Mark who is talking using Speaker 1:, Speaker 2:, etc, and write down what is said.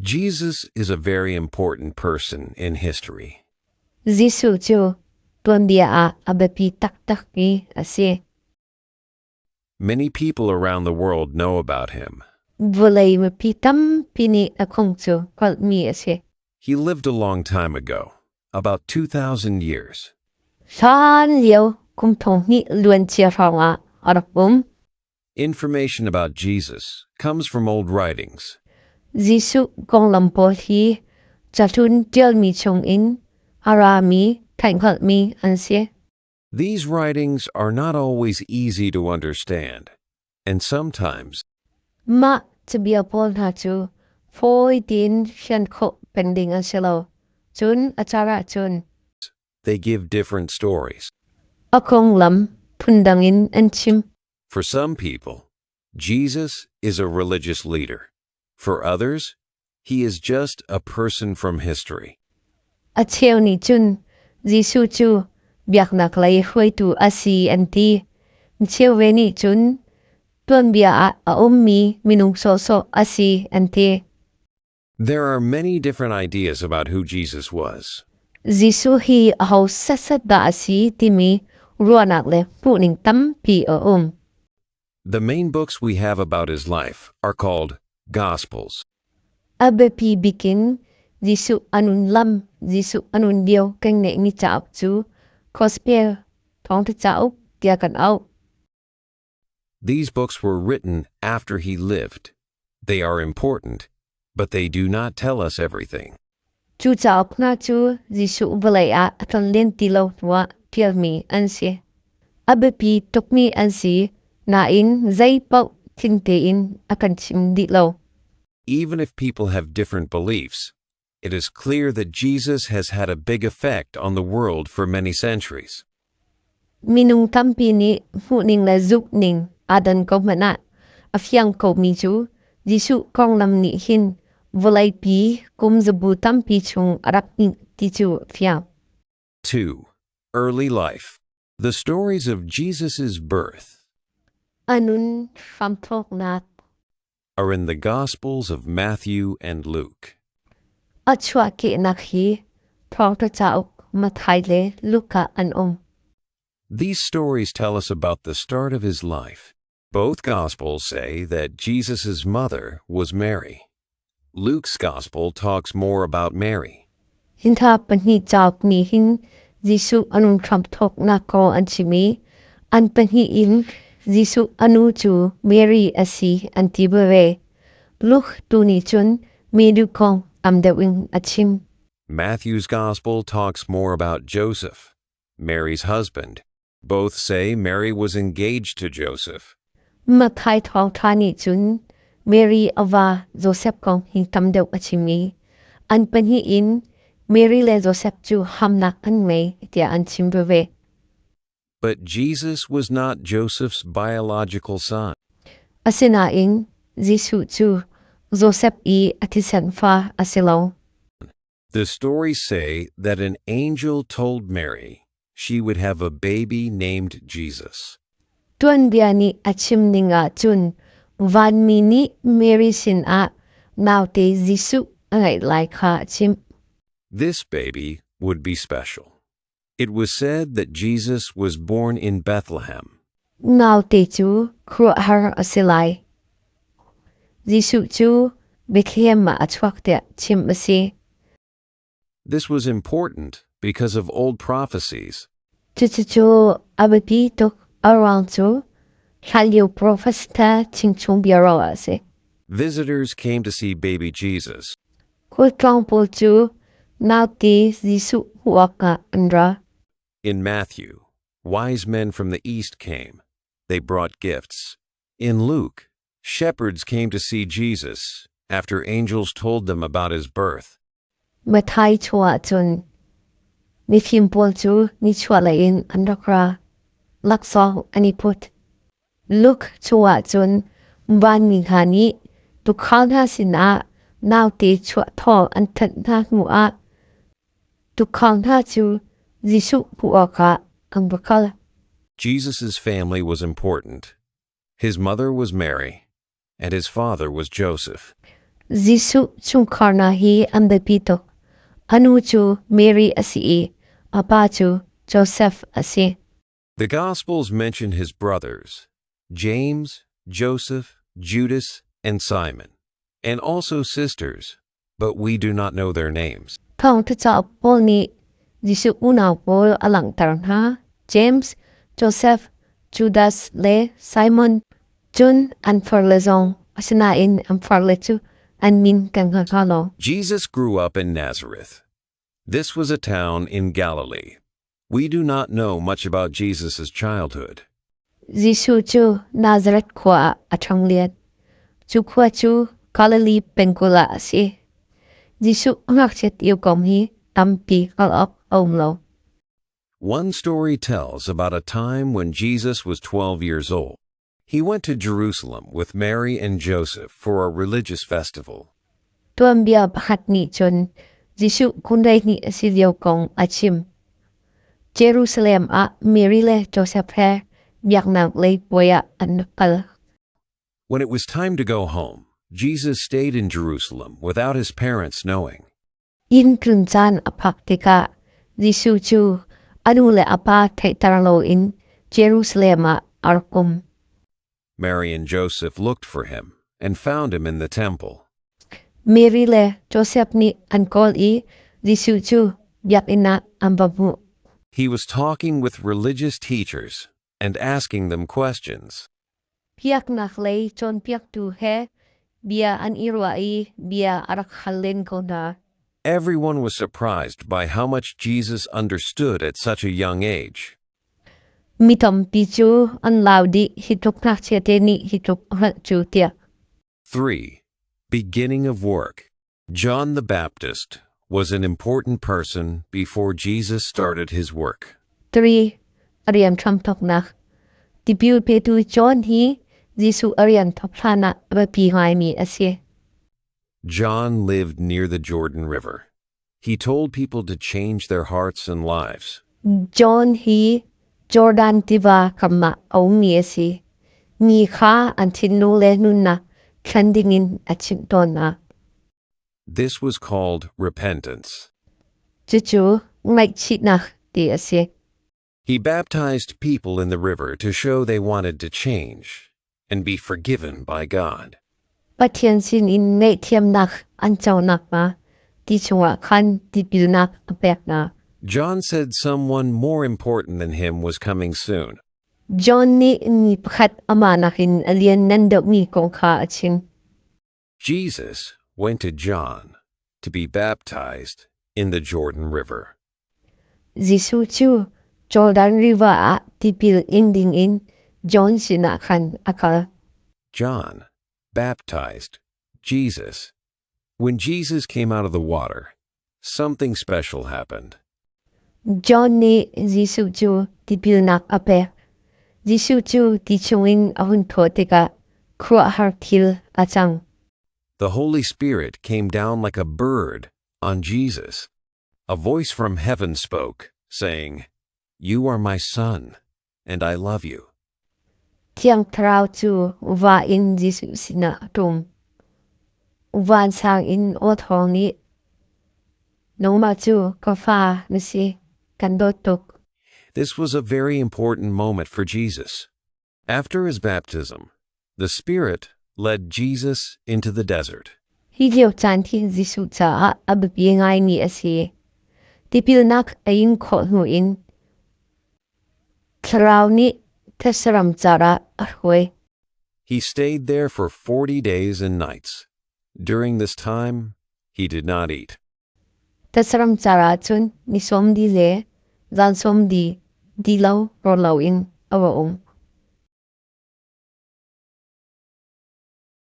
Speaker 1: Jesus is a very important person in history.
Speaker 2: Gisu chu tuan bia a abapi tak ki ase.
Speaker 1: Many people around the world know about him.
Speaker 2: Vulay mapitam pini akong chu mi ase.
Speaker 1: He lived a long time ago, about 2,000 years.
Speaker 2: Saan liao kum tong ni luan chia ronga arapum.
Speaker 1: Information about Jesus comes from old writings.
Speaker 2: Gisu gong lampo hi chatun tial mi chong in arami thankal mi anse.
Speaker 1: These writings are not always easy to understand, and sometimes
Speaker 2: Ma tabia pol na chu foi din shan ko pending aselo. Chun achara chun.
Speaker 1: they give different stories.
Speaker 2: Akong lam pundangin anchim.
Speaker 1: For some people, Jesus is a religious leader. For others, he is just a person from history.
Speaker 2: Acheo ni chun Gisu chu biak nak lai hui tu asi anti. Cheo we ni chun tuan bia a mi minung so asi anti.
Speaker 1: There are many different ideas about who Jesus was.
Speaker 2: Gisu hi hau sasat da asi timi ruanak le puning tam pi o
Speaker 1: The main books we have about his life are called Gospels.
Speaker 2: Abe pi bikin Gisu anun lam Gisu anun dio keng ne ni chao chu gospel thong ta chao kia kan au.
Speaker 1: These books were written after he lived. They are important, but they do not tell us everything.
Speaker 2: Chu chao na chu Gisu valay a atan len tilo wa pial mi ansi. Abe pi tok mi ansi na in zay pau tinte in akan chim di lo.
Speaker 1: Even if people have different beliefs, it is clear that Jesus has had a big effect on the world for many centuries.
Speaker 2: Minung tampi ni huning la zuk ning adan ko mana afyang ko mi chu Gisu kong lam ni hin volay pi kum zabu tampi chung arak ni ti chu fyang.
Speaker 1: 2. Early life. The stories of Jesus' birth
Speaker 2: Anun famtok nat
Speaker 1: are in the Gospels of Matthew and Luke.
Speaker 2: achwa ke nakhi thong ta chao mathai le luka an
Speaker 1: These stories tell us about the start of his life. Both Gospels say that Jesus' mother was Mary. Luke's Gospel talks more about Mary.
Speaker 2: Hinta panhi chao ni hin Gisu anun famtok na ko an chimi an panhi in Gisu anu chu Mary asi antibere luk tu ni chun medu kong am dewing achim.
Speaker 1: Matthew's Gospel talks more about Joseph, Mary's husband. Both say Mary was engaged to Joseph.
Speaker 2: Mathai thong thani chun Mary ava Joseph kong hin tam dew achimi an panhi in Mary le Joseph chu hamnak an me tia an chimbere.
Speaker 1: But Jesus was not Joseph's biological son.
Speaker 2: Asina in Gisu chu Joseph I atisan fa asilo.
Speaker 1: The stories say that an angel told Mary she would have a baby named Jesus.
Speaker 2: Tuan biani achim ninga chun van mini Mary sin a naute Gisu angai lai kha achim.
Speaker 1: This baby would be special. It was said that Jesus was born in Bethlehem.
Speaker 2: Naute chu kru har asilai. Gisu chu Bethlehem ma achwak te chim asi.
Speaker 1: This was important because of old prophecies.
Speaker 2: Chu abapi tok around chu halio profesta chingchung biaro ase.
Speaker 1: Visitors came to see baby Jesus.
Speaker 2: Ko tongpol chu naute Gisu huaka andra.
Speaker 1: In Matthew, wise men from the east came. They brought gifts. In Luke, shepherds came to see Jesus after angels told them about his birth.
Speaker 2: Mathai chua chun ni phimpol chu ni chua lain andakra lakso ani put. Look chua chun ban mi khani tu khalna sina naute chua tho an that na mu a tu khalna chu Gisu puaka ang bakal.
Speaker 1: Jesus' family was important. His mother was Mary, and his father was Joseph.
Speaker 2: Zisu chung karna hi ambepito. Anu chu Mary asi, apa chu Joseph asi.
Speaker 1: The Gospels mention his brothers, James, Joseph, Judas, and Simon, and also sisters, but we do not know their names.
Speaker 2: Thong tu cha Paul ni Zisu una Paul alang tarna James, Joseph, Judas le Simon, Jun and Farlezong asinain ang Farlechu and min kang kakalo.
Speaker 1: Jesus grew up in Nazareth. This was a town in Galilee. We do not know much about Jesus' childhood.
Speaker 2: Zisu chu Nazareth kwa atrangliat. Chu kwa chu Galilee pengkula asi. Zisu ngakchet yukom hi tampi kalop omlo.
Speaker 1: One story tells about a time when Jesus was 12 years old. He went to Jerusalem with Mary and Joseph for a religious festival.
Speaker 2: Tuambia bakat ni chun Zisu kunday ni asidyaw kong achim. Jerusalem a Mary le Joseph he biyak nang le boya anakal.
Speaker 1: When it was time to go home, Jesus stayed in Jerusalem without his parents knowing.
Speaker 2: In krunsan apaktika Zisu chu anu le apa taitaralo in Jerusalem a arkum.
Speaker 1: Mary and Joseph looked for him and found him in the temple.
Speaker 2: Mary le Joseph ni ankol I Zisu chu biyak ina ambabu.
Speaker 1: He was talking with religious teachers and asking them questions.
Speaker 2: Piyak nak le chon piyak tu he bia an irwa I bia arakhalin ko na.
Speaker 1: Everyone was surprised by how much Jesus understood at such a young age.
Speaker 2: Mitom pichu an laudi hitok nak chete ni hitok chu tia.
Speaker 1: 3. Beginning of work. John the Baptist was an important person before Jesus started his work.
Speaker 2: 3. Ariam tramtok nak. Debut petu John hi Zisu arian toplana bapi mi asye.
Speaker 1: John lived near the Jordan River. He told people to change their hearts and lives.
Speaker 2: John hi Jordan diva kama aung ni asi. Ni kha antinu le nunna kandingin achintona.
Speaker 1: This was called repentance.
Speaker 2: Chuchu ngai chitnak di asye.
Speaker 1: He baptized people in the river to show they wanted to change and be forgiven by God.
Speaker 2: Patien sin in ngai tiam nak anchaw nak ma. Di chunga khan di pilnak apek na.
Speaker 1: John said someone more important than him was coming soon.
Speaker 2: John ni pakat amanakin alien nandok ni kong ka achin.
Speaker 1: Jesus went to John to be baptized in the Jordan River.
Speaker 2: Zisu chu Jordan River a tipil inding in John sinakan akal.
Speaker 1: John baptized Jesus. When Jesus came out of the water, something special happened.
Speaker 2: John ni Zisu chu tipil nak ape. Zisu chu tichungin ahun totika krua hartil achang.
Speaker 1: The Holy Spirit came down like a bird on Jesus. A voice from heaven spoke, saying, "You are my son, and I love you."
Speaker 2: Tiang trao chu uva in Zisu sina tum. Uvan sang in othong ni. Noma chu kafa nasi kandotok.
Speaker 1: This was a very important moment for Jesus. After his baptism, the Spirit led Jesus into the desert.
Speaker 2: Hidyo chanti Zisu cha abbiengai ni asi. Tipil nak ayin kho in. Trao ni tesaram zara ahoy.
Speaker 1: He stayed there for 40 days and nights. During this time, he did not eat.
Speaker 2: Tesaram zara chun ni som di le. Zan som di dilaw rolaw in awaong.